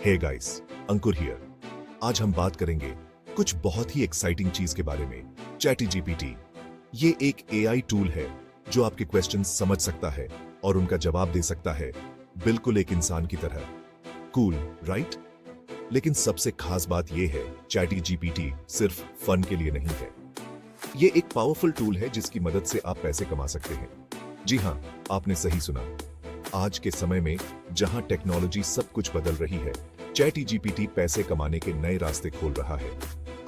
Hey guys, Ankur here. आज हम बात करेंगे कुछ बहुत ही एक्साइटिंग चीज के बारे में, चैटजीपीटी। ये एक एआई टूल है जो आपके क्वेश्चंस समझ सकता है और उनका जवाब दे सकता है, बिल्कुल एक इंसान की तरह। Cool, right? लेकिन सबसे खास बात यह है, चैटजीपीटी सिर्फ फन के लिए नहीं है। ये एक पावरफुल टूल है जिसकी मदद से आप पैसे कमा सकते हैं। जी हां, आपने सही सुना। आज के समय में जहां टेक्नोलॉजी सब कुछ बदल रही है, चैटजीपीटी पैसे कमाने के नए रास्ते खोल रहा है।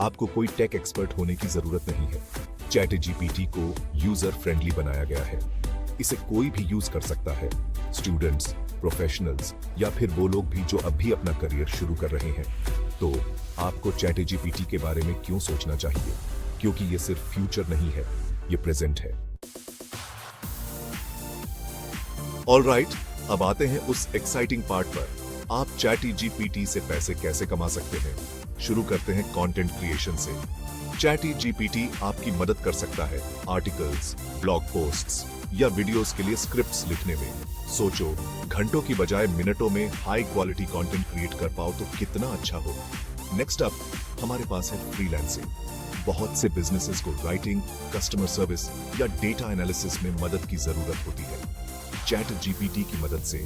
आपको कोई टेक एक्सपर्ट होने की जरूरत नहीं है। चैटजीपीटी को यूजर फ्रेंडली बनाया गया है। इसे कोई भी यूज कर सकता है, स्टूडेंट्स, प्रोफेशनल्स या फिर वो लोग भी जो अभी अपना करियर शुरू कर रहे हैं। तो आपको चैटजीपीटी के बारे में क्यों सोचना चाहिए? क्योंकि ये सिर्फ फ्यूचर नहीं है, ये प्रेजेंट है। ऑलराइट, अब आते हैं उस एक्साइटिंग पार्ट पर। आप चैटजीपीटी से पैसे कैसे कमा सकते हैं। शुरू करते हैं कंटेंट क्रिएशन से। चैटजीपीटी आपकी मदद कर सकता है आर्टिकल्स, ब्लॉग पोस्ट्स या वीडियोस के लिए स्क्रिप्ट्स लिखने में। सोचो, घंटों की बजाय मिनटों में हाई क्वालिटी कंटेंट क्रिएट कर पाओ तो कितना अच्छा हो। नेक्स्ट अप हमारे पास है फ्रीलांसिंग। बहुत से बिजनेसेस को राइटिंग, कस्टमर सर्विस या डेटा एनालिसिस में मदद की जरूरत होती है। चैटजीपीटी की मदद से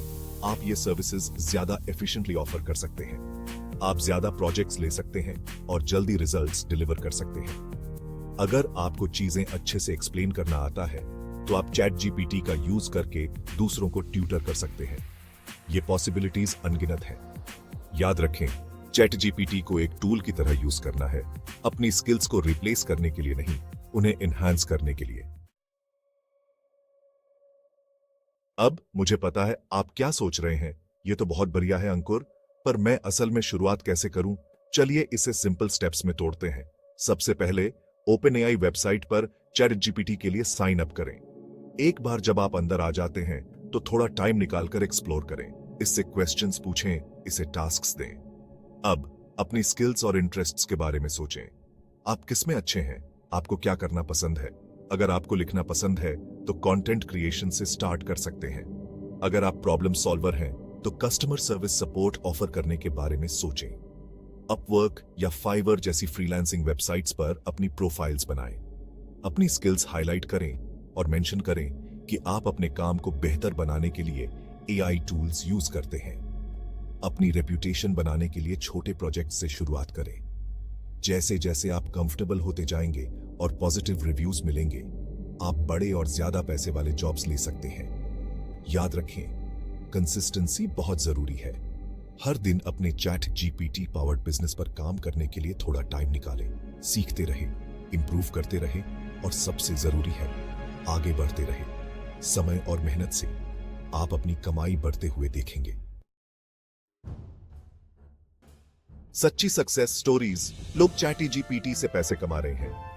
आप ये सर्विसेज ज्यादा एफिशिएंटली ऑफर कर सकते हैं। आप ज्यादा प्रोजेक्ट्स ले सकते हैं और जल्दी रिजल्ट्स डिलीवर कर सकते हैं। अगर आपको चीजें अच्छे से एक्सप्लेन करना आता है तो आप चैटजीपीटी का यूज करके दूसरों को ट्यूटर कर सकते हैं। ये पॉसिबिलिटीज अनगिनत हैं। याद रखें, चैटजीपीटी को एक टूल की तरह यूज करना है, अपनी स्किल्स को रिप्लेस करने के लिए नहीं, उन्हें एनहांस करने के लिए। अब मुझे पता है आप क्या सोच रहे हैं, ये तो बहुत बढ़िया है अंकुर, पर मैं असल में शुरुआत कैसे करूं? चलिए इसे सिंपल स्टेप्स में तोड़ते हैं। सबसे पहले ओपनएआई वेबसाइट पर चैटजीपीटी के लिए साइन अप करें। एक बार जब आप अंदर आ जाते हैं तो थोड़ा टाइम निकालकर एक्सप्लोर करें, इससे क्वेश्चंस पूछें, इसे टास्क्स दें। अब अपनी स्किल्स और इंटरेस्ट्स के बारे में सोचें। आप किसमें अच्छे हैं? आपको क्या करना पसंद है? अगर आपको लिखना पसंद है तो कंटेंट क्रिएशन से स्टार्ट कर सकते हैं। अगर आप प्रॉब्लम सॉल्वर हैं तो कस्टमर सर्विस सपोर्ट ऑफर करने के बारे में सोचें। अपवर्क या फाइवर जैसी फ्रीलांसिंग वेबसाइट्स पर अपनी प्रोफाइल्स बनाएं। अपनी स्किल्स हाईलाइट करें और मेंशन करें कि आप अपने काम को बेहतर बनाने के लिए एआई टूल्स यूज करते हैं। अपनी रेप्यूटेशन बनाने के लिए छोटे प्रोजेक्ट से शुरुआत करें। जैसे जैसे आप कंफर्टेबल होते जाएंगे और पॉजिटिव रिव्यूज मिलेंगे, आप बड़े और ज्यादा पैसे वाले जॉब्स ले सकते हैं। याद रखें, कंसिस्टेंसी बहुत जरूरी है। हर दिन अपने चैटजीपीटी पावर्ड बिजनेस पर काम करने के लिए थोड़ा टाइम निकालें। सीखते रहें, इंप्रूव करते रहें और सबसे जरूरी है, आगे बढ़ते रहें। समय और मेहनत से आप अपनी कमाई बढ़ते हुए देखेंगे। सच्ची सक्सेस स्टोरीज। लोग चैटजीपीटी से पैसे कमा रहे हैं।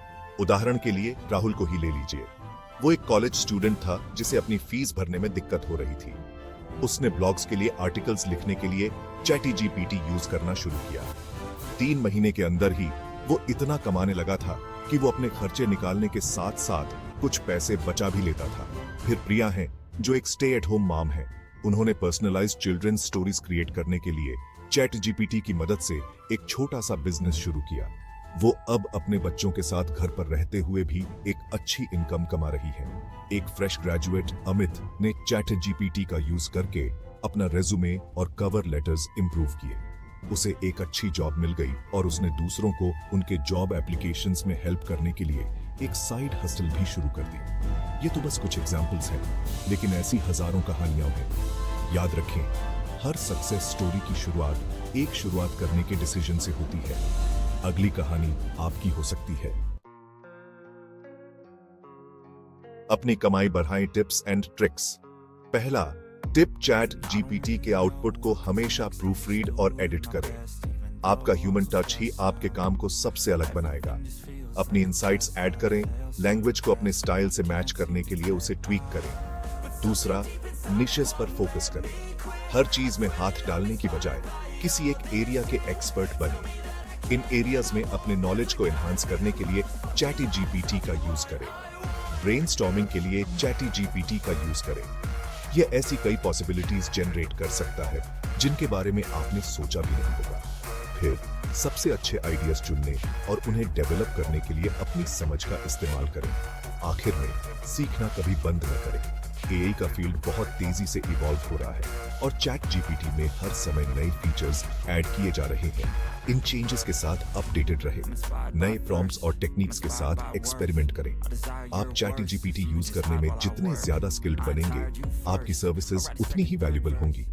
उदाहरण के लिए राहुल को ही ले लीजिए। वो एक कॉलेज स्टूडेंट था जिसे अपनी फीस भरने में दिक्कत हो रही थी। उसने ब्लॉग्स के लिए आर्टिकल्स लिखने के लिए चैटजीपीटी यूज करना शुरू किया। 3 महीने के अंदर ही वो इतना कमाने लगा था कि वो अपने खर्चे निकालने के साथ साथ कुछ पैसे बचा भी लेता था। फिर प्रिया हैं, जो एक स्टे एट होम मॉम है। उन्होंने पर्सनलाइज्ड चिल्ड्रंस स्टोरीज क्रिएट करने के लिए चैटजीपीटी की मदद से एक छोटा सा बिजनेस शुरू किया। वो अब अपने बच्चों के साथ घर पर रहते हुए भी एक अच्छी इनकम कमा रही है। एक फ्रेश ग्रेजुएट अमित ने चैटजीपीटी का यूज करके अपना रेज्यूमे और कवर लेटर्स इंप्रूव किए। उसे एक अच्छी जॉब मिल गई और उसने दूसरों को उनके जॉब एप्लीकेशंस में हेल्प करने के लिए एक साइड हसल भी शुरू कर दी। ये तो बस कुछ एग्जांपल्स हैं, लेकिन ऐसी हजारों कहानियां हैं। याद रखें, हर सक्सेस स्टोरी की शुरुआत करने के डिसीजन से होती है। अगली कहानी आपकी हो सकती है। अपनी कमाई बढ़ाएं। Tips and tricks. पहला टिप, चैटजीपीटी के आउटपुट को हमेशा प्रूफ रीड और एडिट करें। आपका ह्यूमन टच ही आपके काम को सबसे अलग बनाएगा। अपनी इनसाइट्स ऐड करें, लैंग्वेज को अपने स्टाइल से मैच करने के लिए उसे ट्वीक करें। दूसरा, निशेस पर फोकस करें। हर चीज में हाथ डालने की बजाय किसी एक एरिया के एक्सपर्ट बने। इन एरियाज में अपने नॉलेज को एनहांस करने के लिए चैटजीपीटी का यूज करें। ब्रेनस्टॉर्मिंग के लिए चैटजीपीटी का यूज करें। यह ऐसी कई पॉसिबिलिटीज जनरेट कर सकता है जिनके बारे में आपने सोचा भी नहीं होगा। फिर सबसे अच्छे आइडियाज चुनने और उन्हें डेवलप करने के लिए अपनी समझ का इस्तेमाल करें। आखिर में सीखना कभी बंद न करें। एआई का फील्ड बहुत तेजी से इवॉल्व हो रहा है और चैट जीपीटी में हर समय नए फीचर्स ऐड किए जा रहे हैं। इन चेंजेस के साथ अपडेटेड रहें, नए प्रॉम्प्ट्स और टेक्निक्स के साथ एक्सपेरिमेंट करें। आप चैट जीपीटी यूज करने में जितने ज्यादा स्किल्ड बनेंगे, आपकी सर्विसेज उतनी ही वैल्यूबल होंगी।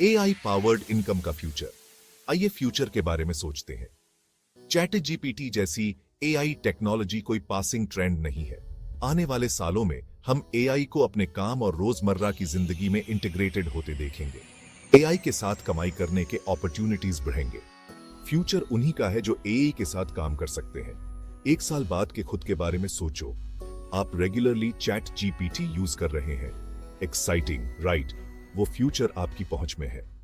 एआई पावर्ड इनकम का फ्यूचर। आइए फ्यूचर के बारे में सोचते हैं। चैट जीपीटी जैसी एआई टेक्नोलॉजी कोई पासिंग ट्रेंड नहीं है। आने वाले सालों में हम एआई को अपने काम और रोजमर्रा की जिंदगी में इंटीग्रेटेड होते देखेंगे। एआई के साथ कमाई करने के अपॉर्चुनिटीज बढ़ेंगे। फ्यूचर उन्हीं का है जो एआई के साथ काम कर सकते हैं। एक साल बाद के खुद के बारे में सोचो। आप रेगुलरली चैट जीपीटी यूज कर रहे हैं। Exciting, right? वो फ्यूचर आपकी पहुंच में है।